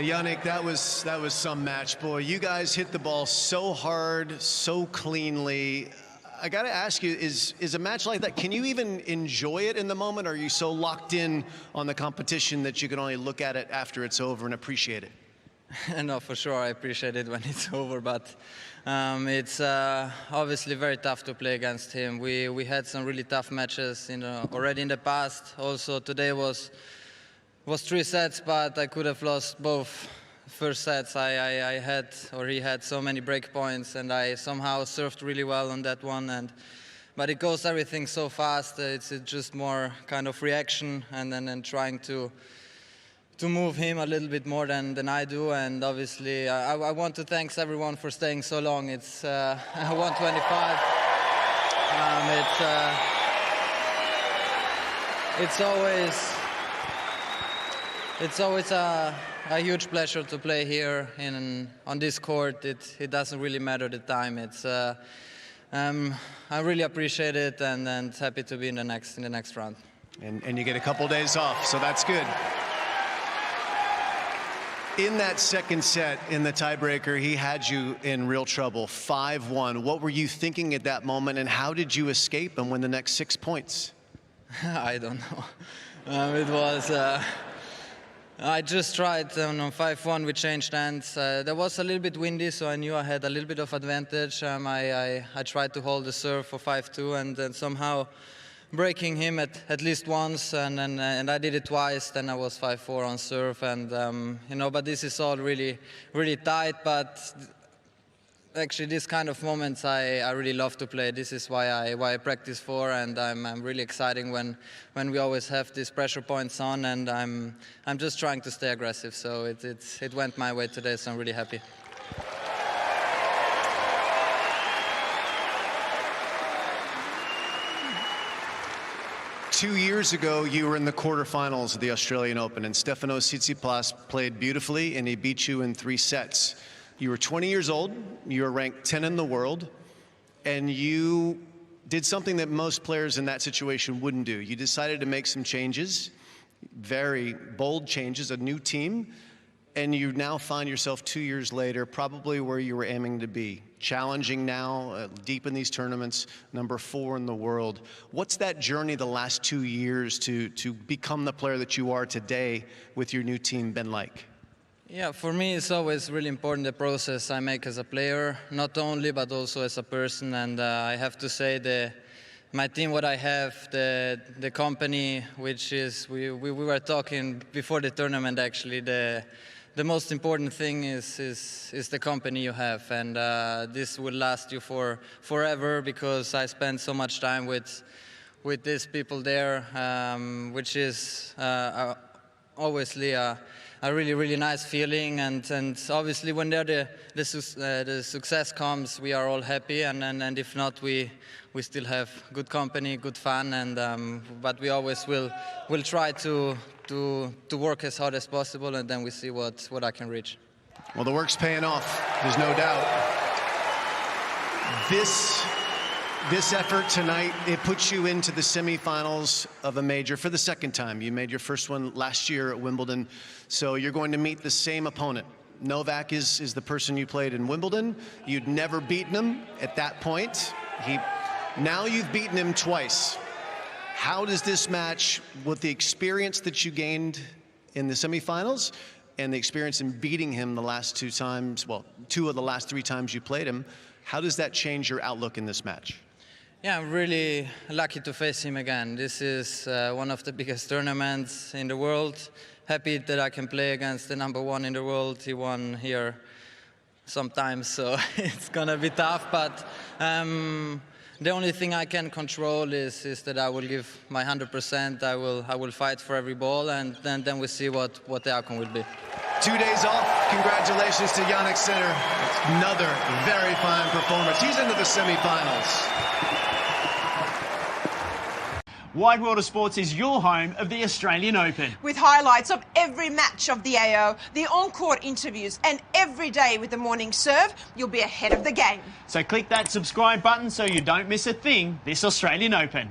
Jannik, that was some match, boy. You guys hit the ball so hard, so cleanly. I got to ask you, is a match like that, can you even enjoy it in the moment? Or are you so locked in on the competition that you can only look at it after it's over and appreciate it? No, for sure, I appreciate it when it's over, but it's obviously very tough to play against him. We had some really tough matches already in the past. Also, today was 3 sets, but I could have lost both first sets. He had so many break points, and I somehow served really well on that one. But it goes everything so fast. It's just more kind of reaction, and then trying to move him a little bit more than I do. And obviously, I want to thank everyone for staying so long. It's 125. It's always a huge pleasure to play here on this court. It doesn't really matter the time. I really appreciate it, and happy to be in the next round. And you get a couple days off, so that's good. In that second set, in the tiebreaker, he had you in real trouble, 5-1. What were you thinking at that moment, and how did you escape and win the next 6 points? I don't know. It was... I just tried on 5-1, we changed hands. There was a little bit windy, so I knew I had a little bit of advantage. I tried to hold the serve for 5-2, and then somehow breaking him at least once, and I did it twice. Then I was 5-4 on serve, and but this is all really tight. But actually, this kind of moments I really love to play. This is why I practice for, and I'm really excited when we always have these pressure points on, and I'm just trying to stay aggressive. So it went my way today, so I'm really happy. Two years ago, you were in the quarterfinals of the Australian Open, and Stefanos Tsitsipas played beautifully, and he beat you in 3 sets. You were 20 years old, you were ranked 10 in the world, and you did something that most players in that situation wouldn't do. You decided to make some changes, very bold changes, a new team, and you now find yourself 2 years later, probably where you were aiming to be. Challenging now, deep in these tournaments, number 4 in the world. What's that journey the last 2 years to become the player that you are today with your new team been like? Yeah, for me it's always really important the process I make as a player, not only but also as a person. And I have to say my team, what I have, the company, which is we were talking before the tournament actually. The most important thing is the company you have, and this will last you forever, because I spend so much time with these people there, which is obviously a really nice feeling, and obviously when the success comes, we are all happy, and if not, we still have good company, good fun, and but we always will try to work as hard as possible, and then we see what I can reach. Well, the work's paying off, there's no doubt. This effort tonight, it puts you into the semifinals of a major for the second time. You made your first one last year at Wimbledon, so you're going to meet the same opponent. Novak is the person you played in Wimbledon. You'd never beaten him at that point. Now you've beaten him twice. How does this match, with the experience that you gained in the semifinals and the experience in beating him the last 2 times, well, 2 of the last 3 times you played him, how does that change your outlook in this match? Yeah, I'm really lucky to face him again. This is one of the biggest tournaments in the world. Happy that I can play against the number 1 in the world. He won here sometimes, so it's gonna be tough, but the only thing I can control is that I will give my 100%. I will fight for every ball, and then we see what the outcome will be. 2 days off. Congratulations to Jannik Sinner. Another very fine performance. He's into the semifinals. Wide World of Sports is your home of the Australian Open. With highlights of every match of the AO, the on-court interviews, and every day with the morning serve, you'll be ahead of the game. So click that subscribe button so you don't miss a thing this Australian Open.